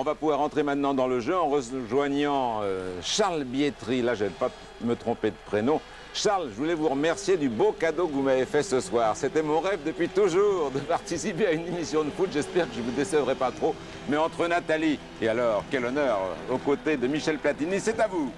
va pouvoir entrer maintenant dans le jeu en rejoignant Charles Bietri. Là, je ne vais pas me tromper de prénom. Charles, je voulais vous remercier du beau cadeau que vous m'avez fait ce soir. C'était mon rêve depuis toujours de participer à une émission de foot. J'espère que je ne vous décevrai pas trop. Mais entre Nathalie et alors, quel honneur, aux côtés de Michel Platini, c'est à vous.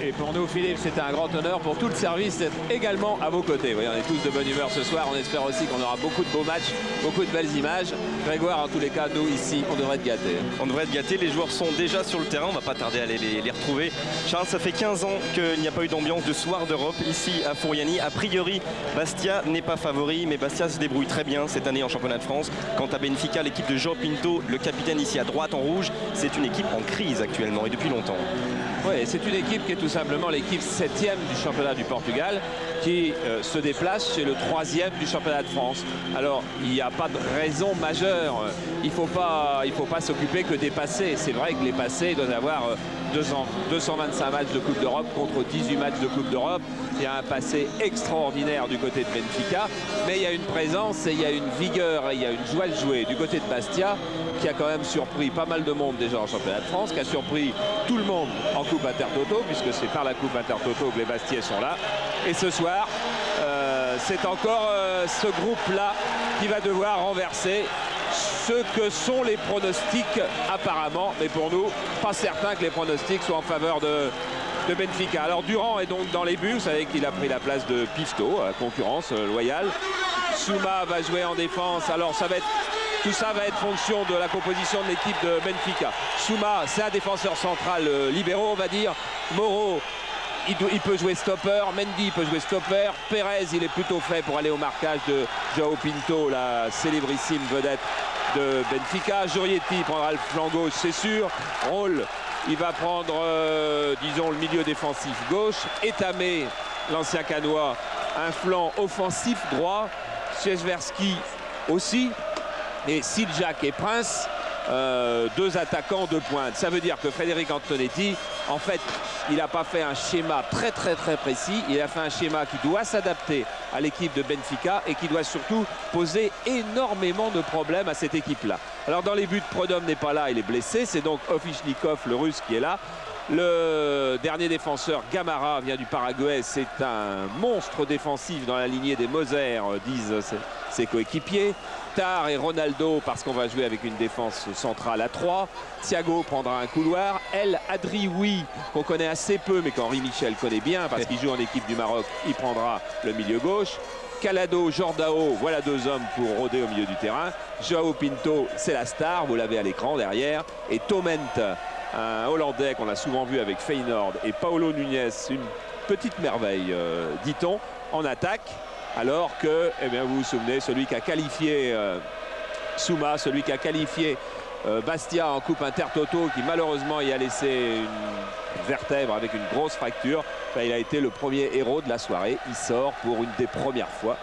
Et pour nous, Philippe, c'est un grand honneur pour tout le service d'être également à vos côtés. Oui, on est tous de bonne humeur ce soir. On espère aussi qu'on aura beaucoup de beaux matchs, beaucoup de belles images. Grégoire, en tous les cas, nous, ici, on devrait être gâtés. On devrait être gâtés. Les joueurs sont déjà sur le terrain. On va pas tarder à aller les retrouver. Charles, ça fait 15 ans qu'il n'y a pas eu d'ambiance de soir d'Europe ici à Fouriani. A priori, Bastia n'est pas favori, mais Bastia se débrouille très bien cette année en championnat de France. Quant à Benfica, l'équipe de João Pinto, le capitaine ici à droite en rouge, c'est une équipe en crise actuellement et depuis longtemps. Oui, c'est une équipe qui est tout simplement l'équipe 7e du championnat du Portugal qui se déplace chez le 3e du championnat de France. Alors, il n'y a pas de raison majeure. Il ne faut pas s'occuper que des passés. C'est vrai que les passés doivent avoir 225 matchs de Coupe d'Europe contre 18 matchs de Coupe d'Europe. Il y a un passé extraordinaire du côté de Benfica, mais il y a une présence et il y a une vigueur et il y a une joie de jouer du côté de Bastia qui a quand même surpris pas mal de monde déjà en championnat de France, qui a surpris tout le monde en Coupe Intertoto, puisque c'est par la Coupe Intertoto que les Bastiais sont là. Et ce soir, c'est encore ce groupe-là qui va devoir renverser ce que sont les pronostics apparemment, mais pour nous, pas certain que les pronostics soient en faveur de Benfica. Alors Durand est donc dans les buts, vous savez qu'il a pris la place de Pifto, concurrence loyale. Souma va jouer en défense, alors tout ça va être fonction de la composition de l'équipe de Benfica. Souma, c'est un défenseur central libéraux, on va dire. Moro, il peut jouer stopper. Mendy peut jouer stopper. Pérez, il est plutôt fait pour aller au marquage de João Pinto, la célébrissime vedette de Benfica. Jurietti prendra le flanc gauche, c'est sûr. Roll, il va prendre, disons, le milieu défensif gauche. Etamé, l'ancien Canois, un flanc offensif droit. Sierzewski aussi. Et Siljak et Prince, deux attaquants de pointe. Ça veut dire que Frédéric Antonetti, en fait, il n'a pas fait un schéma très précis. Il a fait un schéma qui doit s'adapter à l'équipe de Benfica et qui doit surtout poser énormément de problèmes à cette équipe-là. Alors dans les buts, Prodom n'est pas là, il est blessé. C'est donc Ofishnikov, le russe, qui est là. Le dernier défenseur, Gamara, vient du Paraguay. C'est un monstre défensif dans la lignée des Moser, disent ses coéquipiers. Tar et Ronaldo, parce qu'on va jouer avec une défense centrale à 3. Thiago prendra un couloir. El Adrioui, qu'on connaît assez peu, mais qu'Henri Michel connaît bien, parce qu'il joue en équipe du Maroc, il prendra le milieu gauche. Calado, Jordao, voilà deux hommes pour rôder au milieu du terrain. João Pinto, c'est la star, vous l'avez à l'écran derrière. Et Toment, un Hollandais qu'on a souvent vu avec Feyenoord, et Paulo Nunes, une petite merveille, dit-on, en attaque. Alors que, eh bien, vous vous souvenez, celui qui a qualifié Souma, celui qui a qualifié Bastia en Coupe Intertoto, qui malheureusement y a laissé une vertèbre avec une grosse fracture, enfin, il a été le premier héros de la soirée. Il sort pour une des premières fois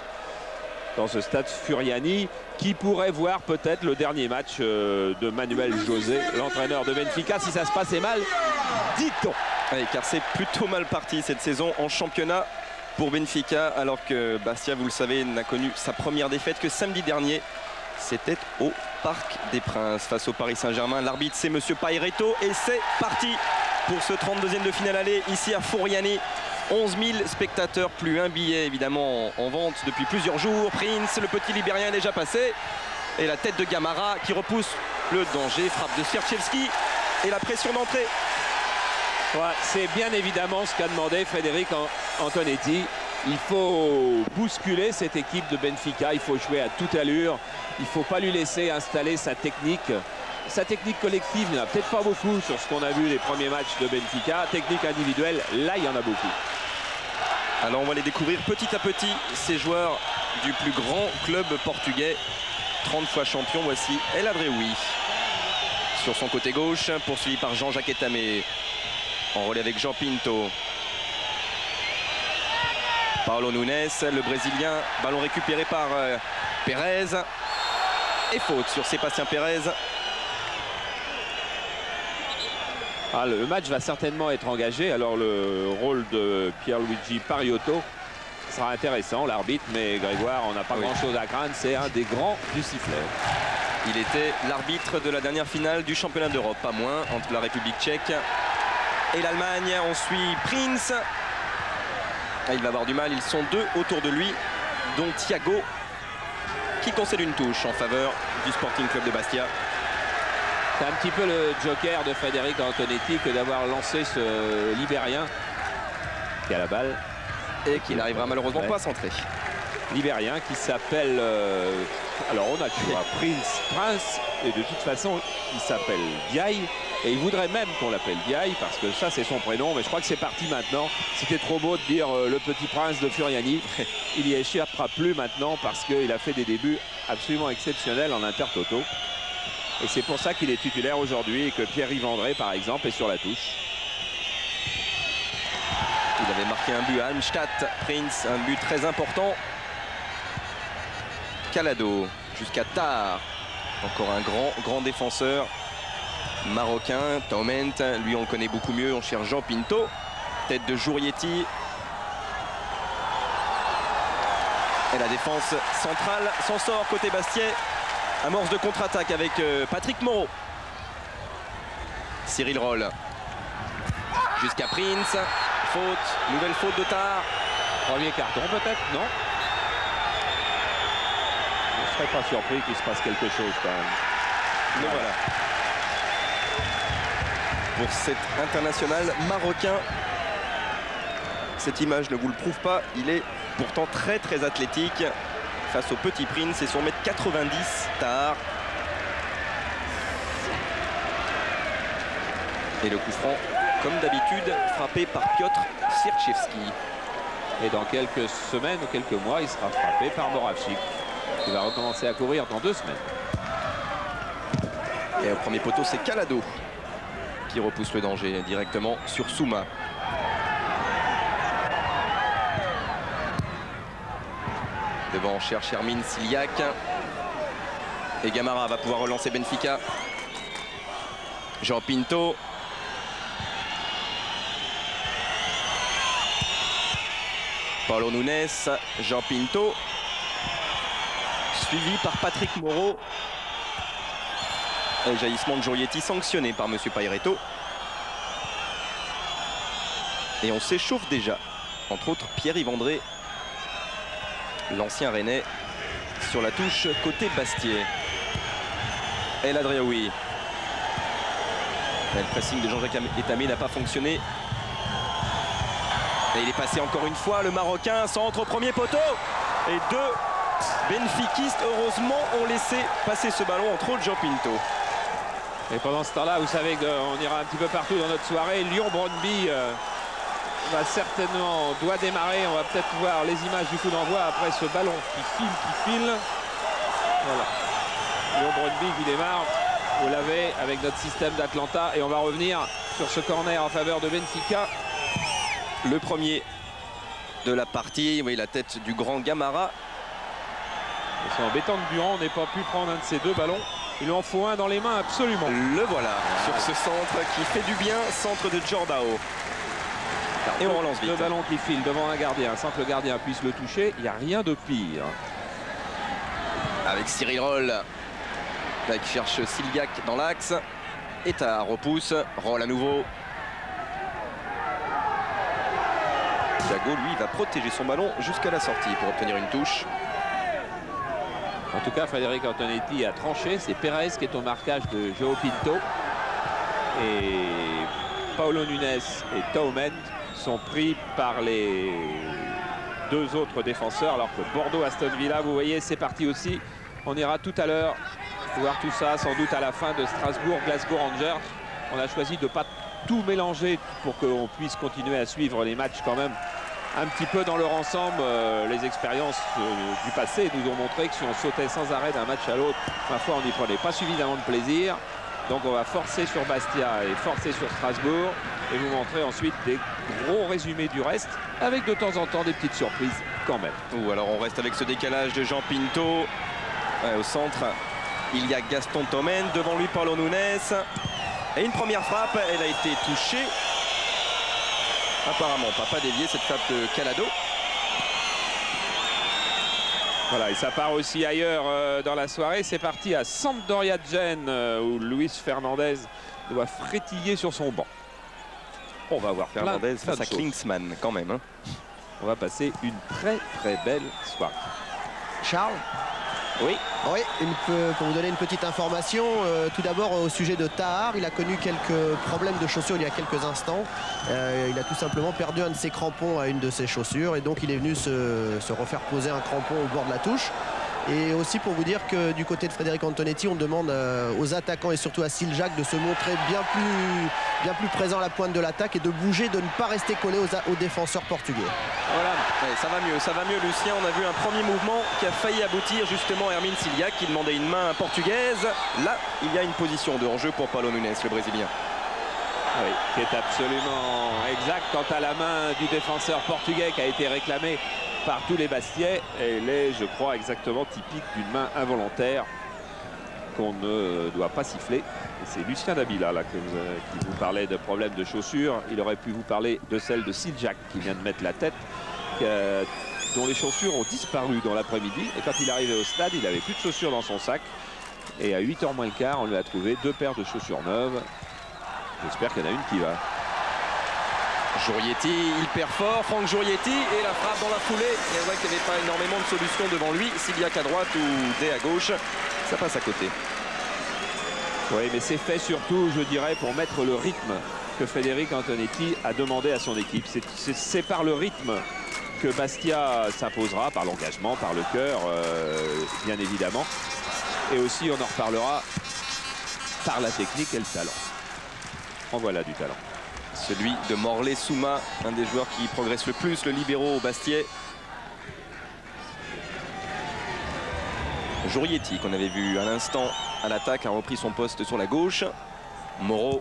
dans ce stade Furiani, qui pourrait voir peut-être le dernier match de Manuel José, l'entraîneur de Benfica, si ça se passait mal, dit-on. Oui, car c'est plutôt mal parti cette saison en championnat pour Benfica, alors que Bastia, vous le savez, n'a connu sa première défaite que samedi dernier. C'était au Parc des Princes face au Paris Saint-Germain. L'arbitre, c'est Monsieur Paireto et c'est parti pour ce 32e de finale aller ici à Fouriani. 11 000 spectateurs, plus un billet évidemment en vente depuis plusieurs jours. Prince, le petit Libérien, est déjà passé. Et la tête de Gamara qui repousse le danger. Frappe de Sierczewski et la pression d'entrée. Ouais, c'est bien évidemment ce qu'a demandé Frédéric Antonetti. Il faut bousculer cette équipe de Benfica. Il faut jouer à toute allure. Il ne faut pas lui laisser installer sa technique. Sa technique collective, il n'y en a peut-être pas beaucoup sur ce qu'on a vu les premiers matchs de Benfica. Technique individuelle, là, il y en a beaucoup. Alors, on va les découvrir petit à petit, ces joueurs du plus grand club portugais. 30 fois champion, voici El Adrioui. Sur son côté gauche, poursuivi par Jean-Jacques Etamé. En relais avec João Pinto. Paulo Nunes, le Brésilien. Ballon récupéré par Pérez. Et faute sur Sébastien Pérez. Ah, le match va certainement être engagé. Alors le rôle de Pierluigi Pariotto sera intéressant, l'arbitre. Mais Grégoire, on n'a pas grand-chose à craindre. C'est un des grands du sifflet. Il était l'arbitre de la dernière finale du championnat d'Europe, pas moins, entre la République tchèque et l'Allemagne. On suit Prince. Il va avoir du mal, ils sont deux autour de lui, dont Thiago, qui concède une touche en faveur du Sporting Club de Bastia. C'est un petit peu le joker de Federico Antonetti que d'avoir lancé ce Libérien qui a la balle. Et qui n'arrivera malheureusement pas à centrer. Libérien qui s'appelle... alors on a le choix, Prince, et de toute façon il s'appelle Diaye. Et il voudrait même qu'on l'appelle Diaye parce que ça c'est son prénom, mais je crois que c'est parti maintenant. C'était trop beau de dire le petit prince de Furiani. Il y échappera plus maintenant parce qu'il a fait des débuts absolument exceptionnels en intertoto. Et c'est pour ça qu'il est titulaire aujourd'hui et que Pierre-Yves André par exemple est sur la touche. Il avait marqué un but à Halmstad, Prince, un but très important. Calado jusqu'à tard. Encore un grand défenseur marocain. Taument, lui on le connaît beaucoup mieux. On cherche Jean Pinto, tête de Jourietti. Et la défense centrale s'en sort côté Bastiais. Amorce de contre-attaque avec Patrick Moreau. Cyril Roll jusqu'à Prince. Faute, nouvelle faute de Tard. Premier carton peut-être, non? Je ne serais pas surpris qu'il se passe quelque chose quand même. Mais voilà. Pour cet international marocain, cette image ne vous le prouve pas, il est pourtant très athlétique face au petit Prince et son 1m90 Tard. Et le coup franc, comme d'habitude, frappé par Piotr Sierczewski. Et dans quelques semaines ou quelques mois, il sera frappé par Moravchik, qui va recommencer à courir dans 2 semaines. Et au premier poteau, c'est Calado qui repousse le danger directement sur Souma. Devant, on cherche Hermine Siliac. Et Gamara va pouvoir relancer Benfica. Jean Pinto. Paulo Nunes, Jean Pinto. Suivi par Patrick Moreau. Et jaillissement de Jourietti sanctionné par M. Pairetto. Et on s'échauffe déjà. Entre autres, Pierre-Yves André, l'ancien Rennais, sur la touche côté Bastiais. El Adriaoui. Le pressing de Jean-Jacques Etamé n'a pas fonctionné. Et il est passé encore une fois, le Marocain, centre au premier poteau. Et 2 benfiquistes, heureusement, ont laissé passer ce ballon, entre autres Jean Pinto. Et pendant ce temps-là, vous savez qu'on ira un petit peu partout dans notre soirée. Lyon-Brøndby va certainement, doit démarrer. On va peut-être voir les images du coup d'envoi après ce ballon qui file. Voilà. Lyon-Brøndby qui démarre. Vous l'avez avec notre système d'Atlanta. Et on va revenir sur ce corner en faveur de Benfica. Le premier de la partie. Oui, la tête du grand Gamara. C'est embêtant que Durand n'ait pas pu prendre un de ces 2 ballons. Il en faut un dans les mains absolument. Le voilà sur ce centre qui fait du bien, centre de Jordao. Et on relance vite. Le ballon qui file devant un gardien, sans que le gardien puisse le toucher, il n'y a rien de pire. Avec Cyril Roll, là, qui cherche Siliac dans l'axe. Et à repousse, Roll à nouveau. Thiago, lui, va protéger son ballon jusqu'à la sortie pour obtenir une touche. En tout cas, Federico Antonetti a tranché. C'est Pérez qui est au marquage de João Pinto. Et Paulo Nunes et Taument sont pris par les 2 autres défenseurs. Alors que Bordeaux-Aston Villa, vous voyez, c'est parti aussi. On ira tout à l'heure voir tout ça, sans doute à la fin de Strasbourg-Glasgow Rangers. On a choisi de ne pas tout mélanger pour qu'on puisse continuer à suivre les matchs quand même un petit peu dans leur ensemble. Les expériences du passé nous ont montré que si on sautait sans arrêt d'un match à l'autre, parfois on n'y prenait pas suffisamment de plaisir. Donc on va forcer sur Bastia et forcer sur Strasbourg et vous montrer ensuite des gros résumés du reste avec de temps en temps des petites surprises quand même. Ou alors on reste avec ce décalage de Jean Pinto. Au centre, il y a Gaston Taument, devant lui Paulo Nunes. Et une première frappe, elle a été touchée. Apparemment, pas dévié cette frappe de Calado. Voilà, et ça part aussi ailleurs dans la soirée. C'est parti à Sampdoria de Gênes où Luis Fernandez doit frétiller sur son banc. On va voir Fernandez face à Klinsmann quand même. Hein. On va passer une très très belle soirée. Charles? Oui. Oui, pour vous donner une petite information, tout d'abord au sujet de Tahar, il a connu quelques problèmes de chaussures il y a quelques instants. Il a tout simplement perdu un de ses crampons à une de ses chaussures et donc il est venu se refaire poser un crampon au bord de la touche. Et aussi pour vous dire que du côté de Frédéric Antonetti, on demande aux attaquants et surtout à Siljak de se montrer bien plus présent à la pointe de l'attaque et de bouger, de ne pas rester collé aux défenseurs portugais. Voilà, ouais, ça va mieux Lucien. On a vu un premier mouvement qui a failli aboutir justement à Hermine Siljak qui demandait une main portugaise. Là, il y a une position de hors-jeu pour Paulo Nunes, le Brésilien. Oui, qui est absolument exact quant à la main du défenseur portugais qui a été réclamée par tous les Bastiais. Elle est, je crois, exactement typique d'une main involontaire qu'on ne doit pas siffler. C'est Lucien Dabila là, qui vous parlait de problèmes de chaussures. Il aurait pu vous parler de celle de Siljak qui vient de mettre la tête, dont les chaussures ont disparu dans l'après-midi. Et quand il est arrivé au stade, il n'avait plus de chaussures dans son sac. Et à 8h moins le quart, on lui a trouvé 2 paires de chaussures neuves. J'espère qu'il y en a une qui va. Giurietti, il perd fort, Franck Giurietti, et la frappe dans la foulée. Et c'est vrai qu'il n'y avait pas énormément de solutions devant lui. Siljak à droite ou Day à gauche, ça passe à côté. Oui, mais c'est fait surtout, je dirais, pour mettre le rythme que Frédéric Antonetti a demandé à son équipe. C'est par le rythme que Bastia s'imposera, par l'engagement, par le cœur, bien évidemment. Et aussi, on en reparlera, par la technique et le talent. En voilà du talent. Celui de Morley Souma, un des joueurs qui progresse le plus, le libéro au Bastiais. Giurietti, qu'on avait vu à l'instant à l'attaque, a repris son poste sur la gauche. Moreau.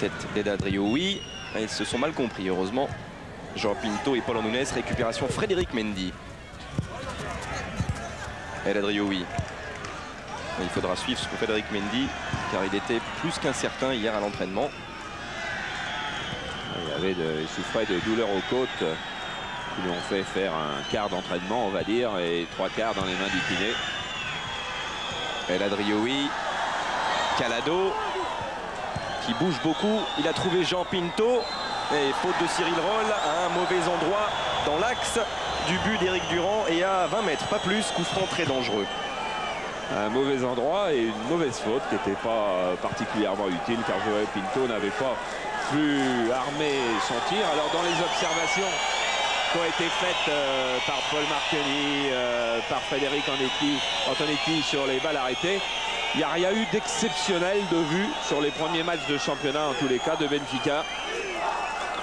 Tête d'Eda Drioui. Ils se sont mal compris, heureusement. João Pinto et Paulo Nunes. Récupération Frédéric Mendy. Eda Drioui. Il faudra suivre ce que Frédéric Mendy, car il était plus qu'incertain hier à l'entraînement. Il souffrait de douleurs aux côtes qui lui ont fait faire un quart d'entraînement, on va dire, et 3 quarts dans les mains du kiné. El Adrioui, Calado, qui bouge beaucoup. Il a trouvé João Pinto, et faute de Cyril Roll, à un mauvais endroit dans l'axe du but d'Éric Durand, et à 20 mètres, pas plus, coup franc très dangereux. Un mauvais endroit et une mauvaise faute qui n'était pas particulièrement utile car João Pinto n'avait pas pu armer son tir. Alors dans les observations qui ont été faites par Paul Marcheni, par Frédéric Antonetti sur les balles arrêtées, il n'y a rien eu d'exceptionnel de vue sur les premiers matchs de championnat en tous les cas de Benfica.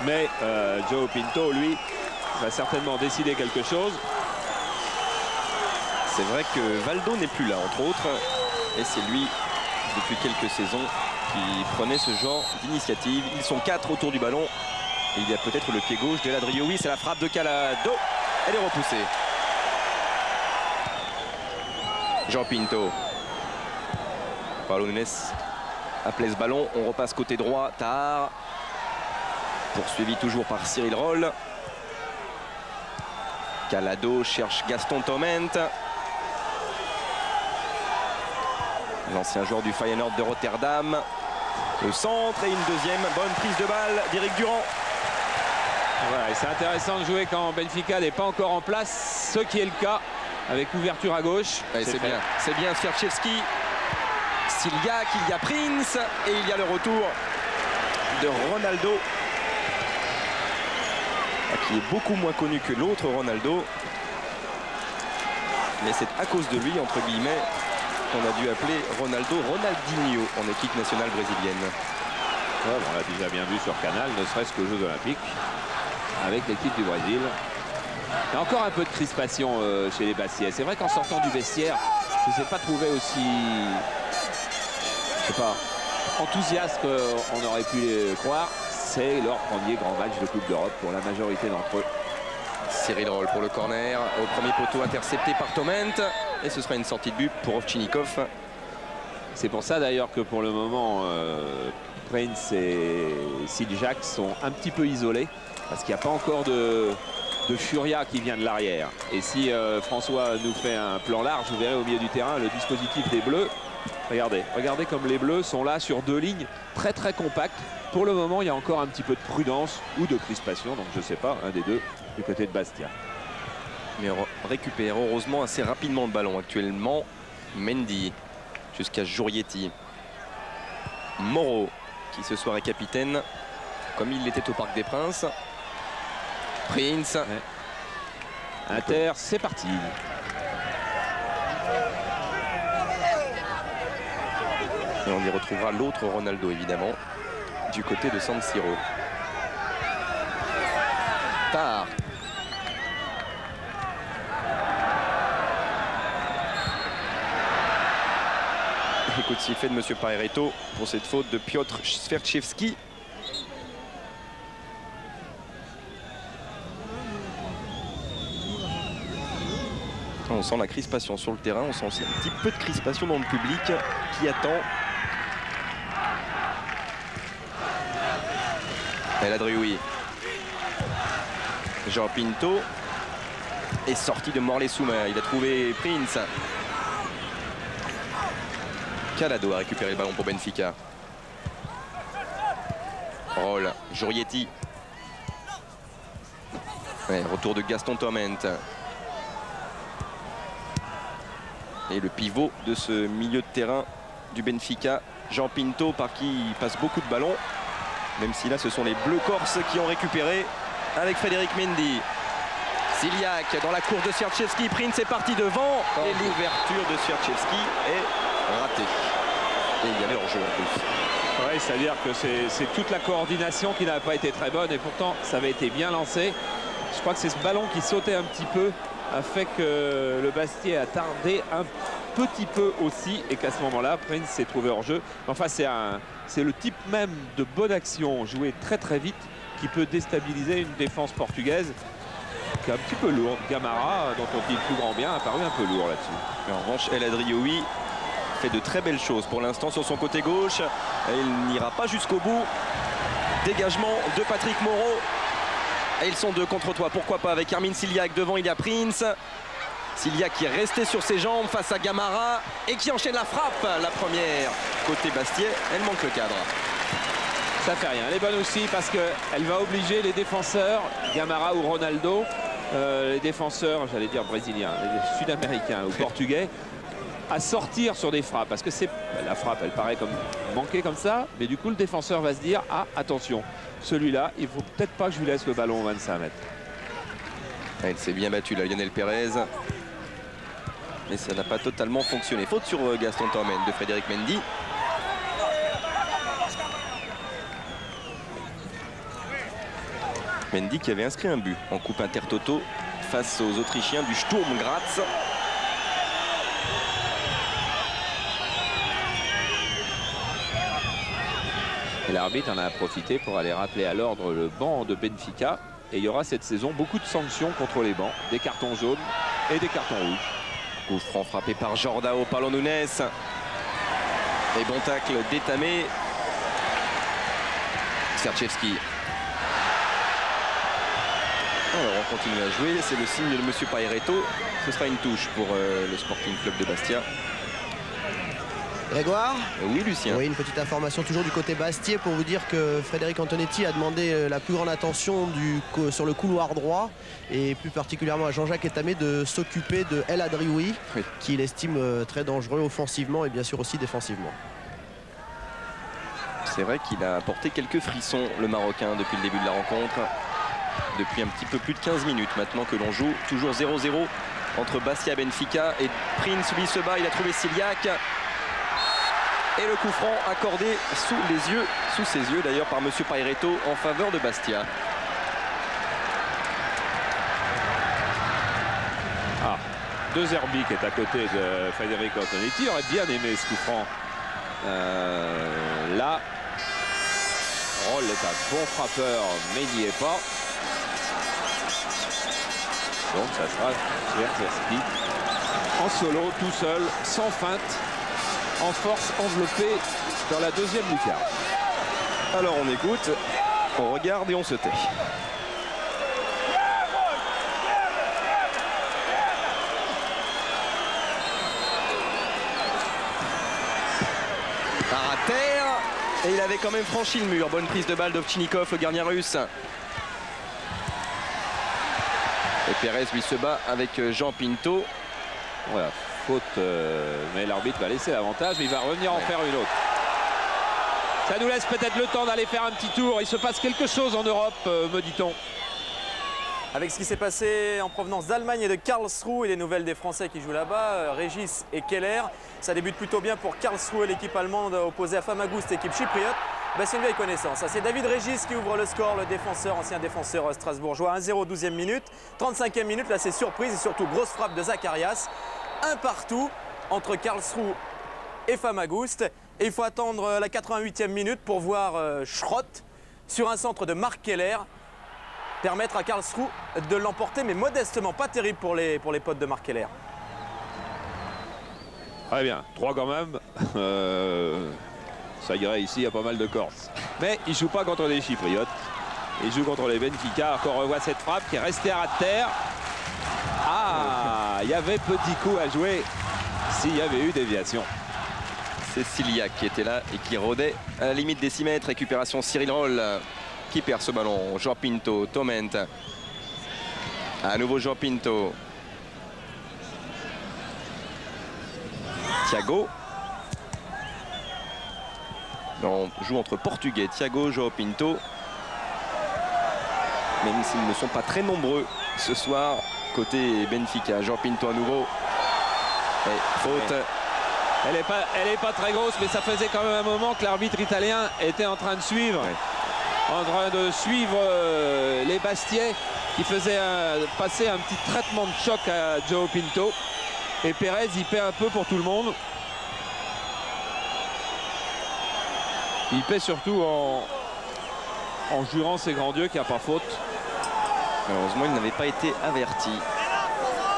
Mais João Pinto, lui, va certainement décider quelque chose. C'est vrai que Valdo n'est plus là, entre autres, et c'est lui, depuis quelques saisons, qui prenait ce genre d'initiative. Ils sont 4 autour du ballon, et il y a peut-être le pied gauche d'El Adrioui, c'est la frappe de Calado, elle est repoussée. João Pinto. Paulo Nunes appelait ce ballon, on repasse côté droit, Tahar, poursuivi toujours par Cyril Roll. Calado cherche Gaston Torment. L'ancien joueur du Feyenoord de Rotterdam. Au centre et une deuxième bonne prise de balle d'Éric Durand. Ouais, c'est intéressant de jouer quand Benfica n'est pas encore en place, ce qui est le cas avec ouverture à gauche. Ouais, c'est bien, c'est bien. Swiatkowski, Siljak, il y a Prince et il y a le retour de Ronaldo, qui est beaucoup moins connu que l'autre Ronaldo. Mais c'est à cause de lui, entre guillemets, qu'on a dû appeler Ronaldo Ronaldinho en équipe nationale brésilienne. Ouais, on l'a déjà bien vu sur Canal, ne serait-ce qu'aux Jeux Olympiques, avec l'équipe du Brésil. Il y a encore un peu de crispation chez les Bastiais. C'est vrai qu'en sortant du vestiaire, je ne les ai pas trouvés aussi, je sais pas, enthousiastes qu'on aurait pu les croire. C'est leur premier grand match de Coupe d'Europe pour la majorité d'entre eux. Cyril Roll pour le corner, au premier poteau intercepté par Torment, et ce sera une sortie de but pour Ovchinnikov. C'est pour ça d'ailleurs que pour le moment Prince et Siljak sont un petit peu isolés parce qu'il n'y a pas encore de de Furia qui vient de l'arrière. Et si François nous fait un plan large, vous verrez au milieu du terrain le dispositif des Bleus. Regardez comme les Bleus sont là sur 2 lignes très très compactes. Pour le moment, il y a encore un petit peu de prudence ou de crispation, donc je ne sais pas, un des deux du côté de Bastia. Mais on récupère heureusement assez rapidement le ballon actuellement. Mendy jusqu'à Jurietti. Moreau qui ce soir est capitaine comme il l'était au Parc des Princes. Prince. Ouais. Inter, c'est parti. Et on y retrouvera l'autre Ronaldo évidemment du côté de San Siro. Tard. Écoute, s'il fait de M. Paeretto pour cette faute de Piotr Sverchevski. On sent la crispation sur le terrain, on sent aussi un petit peu de crispation dans le public qui attend. El Adrioui. Jean Pinto est sorti de Morlaix-Souma. Il a trouvé Prince. Calado a récupéré le ballon pour Benfica. Roll, Jurietti. Ouais, retour de Gaston Torment. Et le pivot de ce milieu de terrain du Benfica, Jean Pinto, par qui il passe beaucoup de ballons. Même si là, ce sont les Bleus Corses qui ont récupéré avec Frédéric Mendy. Siliak dans la course de Sierczewski. Prince est parti devant. Et l'ouverture de Sierczewski est ratée. Et il y avait hors-jeu en plus. Oui, c'est-à-dire que c'est toute la coordination qui n'a pas été très bonne. Et pourtant, ça avait été bien lancé. Je crois que c'est ce ballon qui sautait un petit peu a fait que le Bastia a tardé un petit peu aussi. Et qu'à ce moment-là, Prince s'est trouvé hors-jeu. Enfin, c'est le type même de bonne action jouée très très vite qui peut déstabiliser une défense portugaise qui est un petit peu lourde. Gamara, dont on dit le plus grand bien, a paru un peu lourd là-dessus. En revanche, El Adrioui fait de très belles choses pour l'instant sur son côté gauche. Et il n'ira pas jusqu'au bout. Dégagement de Patrick Moreau. Et ils sont 2 contre 3. Pourquoi pas avec Armin Siliak devant, il y a Prince. Siliak qui est resté sur ses jambes face à Gamara et qui enchaîne la frappe. La première côté Bastia, elle manque le cadre. Ça fait rien. Elle est bonne aussi parce qu'elle va obliger les défenseurs, Gamara ou Ronaldo, les défenseurs, j'allais dire brésiliens, les sud-américains ou portugais, à sortir sur des frappes. Parce que la frappe, elle paraît comme manquée comme ça, mais du coup, le défenseur va se dire, ah, attention, celui-là, il faut peut-être pas que je lui laisse le ballon au 25 mètres. Elle s'est bien battue là, Lionel Pérez. Mais ça n'a pas totalement fonctionné. Faute sur Gaston Torment de Frédéric Mendy. Mendy qui avait inscrit un but en Coupe Intertoto face aux Autrichiens du Sturm Graz. Et l'arbitre en a profité pour aller rappeler à l'ordre le banc de Benfica. Et il y aura cette saison beaucoup de sanctions contre les bancs, des cartons jaunes et des cartons rouges. Coup franc frappé par Jordao Paulo Nunes. Et bon tacle d'Etamé. Sierczewski. Alors on continue à jouer, c'est le signe de M. Paeretto. Ce sera une touche pour le Sporting Club de Bastia. Grégoire? Oui, Lucien. Oui, une petite information toujours du côté Bastia pour vous dire que Frédéric Antonetti a demandé la plus grande attention sur le couloir droit et plus particulièrement à Jean-Jacques Etamé de s'occuper de El Adrioui, oui, qu'il estime très dangereux offensivement et bien sûr aussi défensivement. C'est vrai qu'il a apporté quelques frissons, le Marocain, depuis le début de la rencontre. Depuis un petit peu plus de 15 minutes maintenant que l'on joue. Toujours 0-0 entre Bastia et Benfica. Et Prince, lui, se bat. Il a trouvé Siliak. Et le coup franc accordé sous ses yeux d'ailleurs par M. Paeretto en faveur de Bastia. Ah, De Zerbi qui est à côté de Frédéric Antonetti aurait bien aimé ce coup franc. Là, Roll est un bon frappeur, mais il n'y est pas. Donc ça sera Sierczewski en solo, tout seul, sans feinte, en force, enveloppé dans la deuxième lucarne. Alors on écoute, on regarde et on se tait. Part à terre. Et il avait quand même franchi le mur. Bonne prise de balle d'Ovtchinikov, le gardien russe. Et Pérez lui se bat avec Jean Pinto. Voilà, faute, mais l'arbitre va laisser l'avantage. Il va revenir en faire une autre. Ça nous laisse peut-être le temps d'aller faire un petit tour. Il se passe quelque chose en Europe, me dit-on. Avec ce qui s'est passé en provenance d'Allemagne et de Karlsruhe et les nouvelles des Français qui jouent là-bas, Régis et Keller. Ça débute plutôt bien pour Karlsruhe, l'équipe allemande opposée à Famagoust, équipe chypriote. C'est une vieille connaissance. C'est David Régis qui ouvre le score, le défenseur, ancien défenseur strasbourgeois. 1-0, 12e minute. 35e minute, là c'est surprise et surtout grosse frappe de Zacharias. Un partout entre Karlsruhe et Famagoust. Et il faut attendre la 88e minute pour voir Schrott sur un centre de Marc Keller permettre à Karlsruhe de l'emporter, mais modestement, pas terrible pour les potes de Marc Keller. Très bien, 3 quand même. Ça irait ici, il y a pas mal de Corses. Mais il ne joue pas contre les Chypriotes. Il joue contre les Benfica. Encore on revoit cette frappe qui est restée à ras de terre. Ah, il y avait petit coup à jouer s'il y avait eu déviation. C'est Ciliac qui était là et qui rôdait à la limite des 6 mètres. Récupération Cyril Roll qui perd ce ballon. Jean Pinto, Toment. À nouveau Jean Pinto. Thiago. On joue entre Portugais, Thiago, João Pinto. Même s'ils ne sont pas très nombreux ce soir, côté Benfica. João Pinto à nouveau. Et faute. Elle est pas très grosse, mais ça faisait quand même un moment que l'arbitre italien était en train de suivre. En train de suivre les Bastiais qui faisaient passer un petit traitement de choc à João Pinto. Et Pérez, il paie un peu pour tout le monde. Il paie surtout en jurant ses grands dieux qu'il n'y a pas faute. Malheureusement, il n'avait pas été averti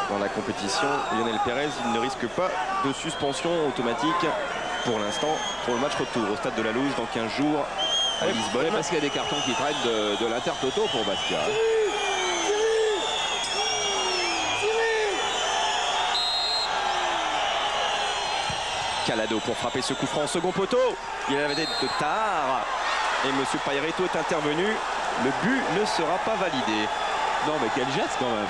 dans la compétition. Lionel Pérez, il ne risque pas de suspension automatique pour l'instant pour le match retour au stade de la Louse dans 15 jours à Lisbonne. Parce qu'il y a des cartons qui traînent de l'Intertoto pour Bastia. Calado pour frapper ce coup franc, second poteau. Il avait tête de Tahar. Et M. Paireto est intervenu. Le but ne sera pas validé. Non, mais quel geste quand même.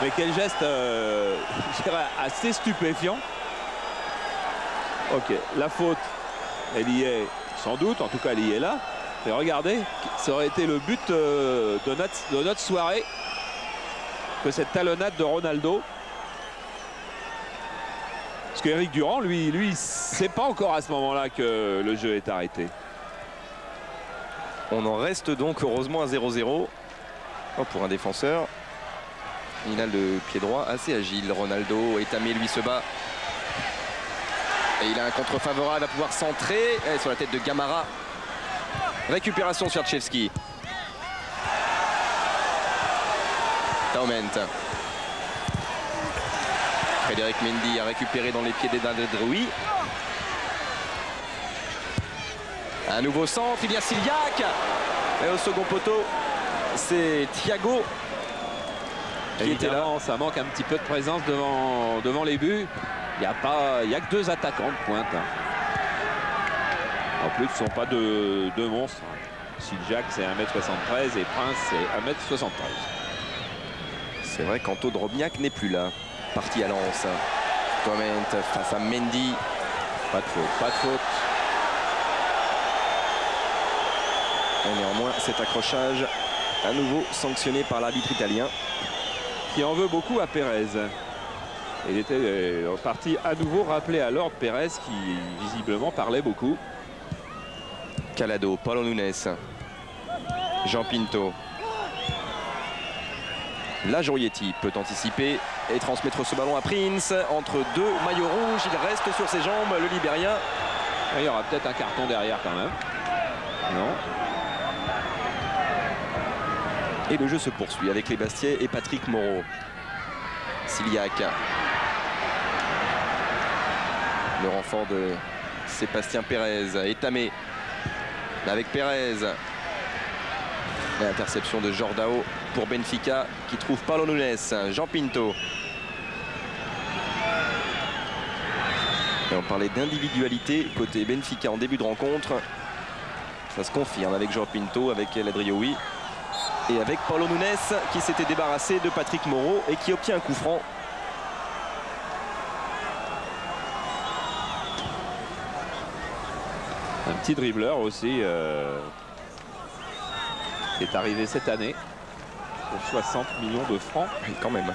Mais quel geste je dirais assez stupéfiant. Ok, la faute, elle y est sans doute. En tout cas, elle y est là. Et regardez, ça aurait été le but de notre soirée que cette talonnade de Ronaldo. Parce qu'Éric Durand, lui, sait pas encore à ce moment-là que le jeu est arrêté. On en reste donc heureusement à 0-0. Oh, pour un défenseur. Il a le pied droit assez agile. Ronaldo, Etamé lui se bat. Et il a un contre favorable à pouvoir centrer. Et sur la tête de Gamara. Récupération sur Tchevski. Taument. Frédéric Mendy a récupéré dans les pieds d'Edin Drouy. Un nouveau centre, il y a Ciliac. Et au second poteau, c'est Thiago qui était là. Ça manque un petit peu de présence devant les buts. Il n'y a que 2 attaquants de pointe. En plus, ce ne sont pas deux monstres. Ciliac, c'est 1m73 et Prince, c'est 1m73. C'est vrai qu'Anto Drobniak n'est plus là. Parti à Lens. Toment face à Mendy. Pas de faute, pas de faute. Et néanmoins, cet accrochage à nouveau sanctionné par l'arbitre italien. Qui en veut beaucoup à Pérez. Il était parti à nouveau rappeler à l'ordre Pérez qui visiblement parlait beaucoup. Calado, Paulo Nunes. Jean Pinto. La Jorietti peut anticiper et transmettre ce ballon à Prince entre 2 maillots rouges. Il reste sur ses jambes, le Libérien. Il y aura peut-être un carton derrière quand même. Non. Et le jeu se poursuit avec les Bastiais et Patrick Moreau. Ciliac. Le renfort de Sébastien Pérez. Etamé avec Pérez. L'interception de Jordao pour Benfica qui trouve Paulo Nunes. Jean Pinto. Et on parlait d'individualité côté Benfica en début de rencontre. Ça se confirme avec João Pinto, avec El Hadrioui et avec Paulo Nunes qui s'était débarrassé de Patrick Moreau et qui obtient un coup franc. Un petit dribbleur aussi qui est arrivé cette année pour 60 millions de francs. Oui, quand même.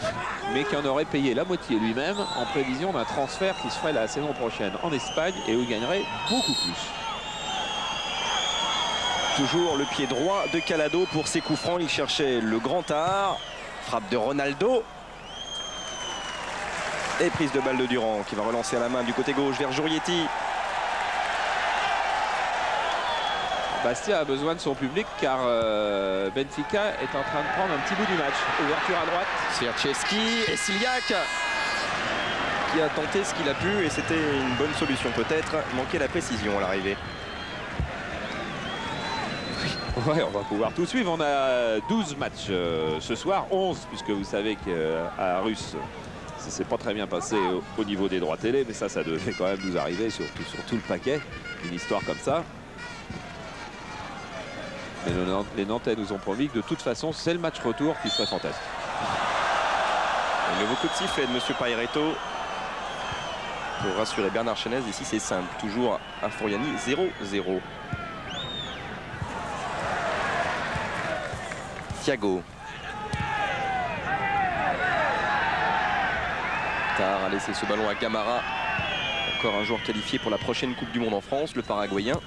Mais qui en aurait payé la moitié lui-même en prévision d'un transfert qui se ferait la saison prochaine en Espagne et où il gagnerait beaucoup plus. Toujours le pied droit de Calado pour ses coups francs. Il cherchait le grand art. Frappe de Ronaldo. Et prise de balle de Durand qui va relancer à la main du côté gauche vers Jurietti. Bastia a besoin de son public car Benfica est en train de prendre un petit bout du match. Ouverture à droite. Swiaczewski et Siliak qui a tenté ce qu'il a pu et c'était une bonne solution peut-être. Manquait la précision à l'arrivée. Ouais, on va pouvoir tout suivre. On a 12 matchs ce soir, 11 puisque vous savez qu'à Russe, ça s'est pas très bien passé au niveau des droits télé, mais ça devait quand même nous arriver surtout sur tout le paquet. Une histoire comme ça. Mais les Nantais nous ont promis que de toute façon, c'est le match retour qui serait fantastique. Un nouveau coup de sifflet de M. Pairetto pour rassurer Bernard Chenez. Ici, c'est simple. Toujours à Furiani, 0-0. Thiago. Tahar a laissé ce ballon à Gamara. Encore un joueur qualifié pour la prochaine Coupe du Monde en France, le Paraguayen.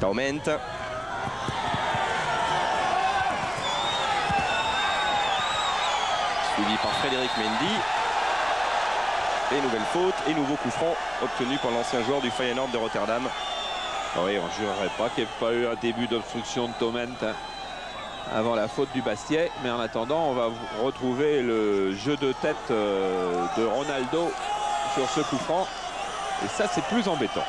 Taument. Suivi par Frédéric Mendy. Et nouvelle faute et nouveau coup franc obtenu par l'ancien joueur du Feyenoord de Rotterdam. Oui, on ne jurerait pas qu'il n'y ait pas eu un début d'obstruction de Taument avant la faute du Bastia. Mais en attendant, on va retrouver le jeu de tête de Ronaldo sur ce coup franc. Et ça, c'est plus embêtant.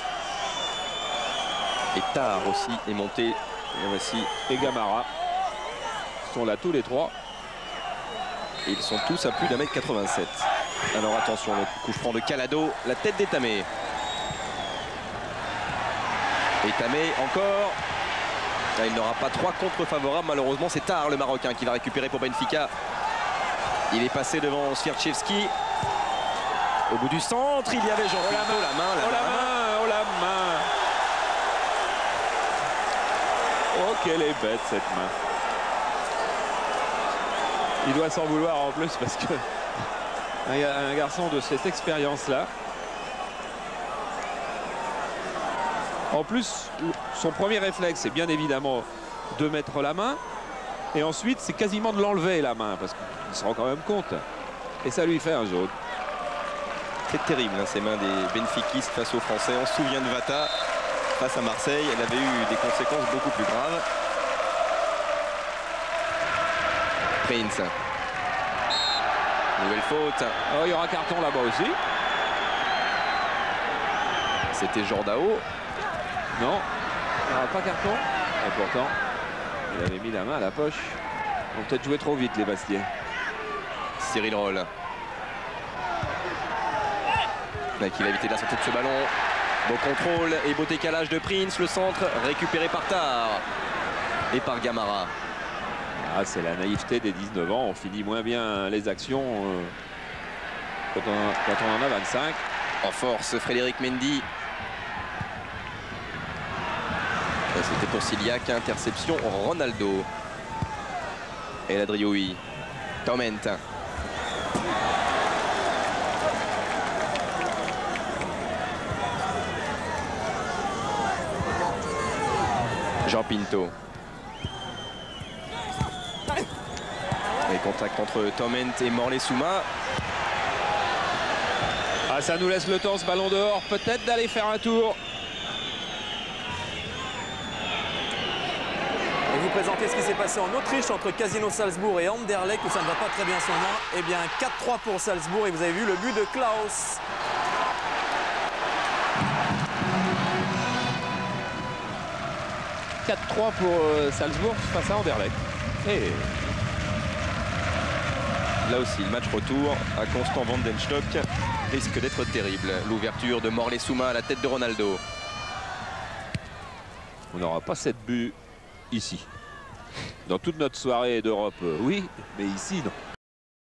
Et Tahar aussi est monté. Et voici. Et Gamara sont là tous les trois. Et ils sont tous à plus d'1m87. Alors attention, le coup franc de Calado, la tête d'Etamé. Etamé encore. Là, il n'aura pas 3 contre favorables. Malheureusement, c'est Tahar le Marocain qui va récupérer pour Benfica. Il est passé devant Swiaczewski. Au bout du centre, il y avait Jean Pinto, la main. Oh la main. Oh, qu'elle est bête cette main. Il doit s'en vouloir en plus parce que un garçon de cette expérience-là. En plus, son premier réflexe, c'est bien évidemment de mettre la main. Et ensuite, c'est quasiment de l'enlever la main parce qu'il se rend quand même compte. Et ça lui fait un jaune. C'est terrible, hein, ces mains des benfiquistes face aux Français. On se souvient de Vata face à Marseille. Elle avait eu des conséquences beaucoup plus graves. Prince. Nouvelle faute. Oh, il y aura carton là-bas aussi. C'était Jordao. Non, il n'y aura pas carton. Et pourtant, il avait mis la main à la poche. Ils ont peut-être joué trop vite les Bastiais. Cyril Roll. Qui va éviter la sortie de ce ballon. Beau contrôle et beau décalage de Prince. Le centre récupéré par Tahar et par Gamara. Ah, c'est la naïveté des 19 ans. On finit moins bien les actions quand on en a 25. En force, Frédéric Mendy. C'était pour Siliak, interception Ronaldo. Et la Drioui. Taument. João Pinto. Et contact entre Taument et Morley Souma. Ah, ça nous laisse le temps, ce ballon dehors, peut-être d'aller faire un tour. Et vous présentez ce qui s'est passé en Autriche entre Casino Salzbourg et Anderlecht où ça ne va pas très bien son nom. Eh bien 4-3 pour Salzbourg et vous avez vu le but de Klaus. « 4-3 pour Salzbourg face à Anderlecht. Et là aussi, le match retour à Constant Vandenstock risque d'être terrible. L'ouverture de Morley Souma à la tête de Ronaldo. On n'aura pas 7 buts ici. Dans toute notre soirée d'Europe, oui, mais ici, non.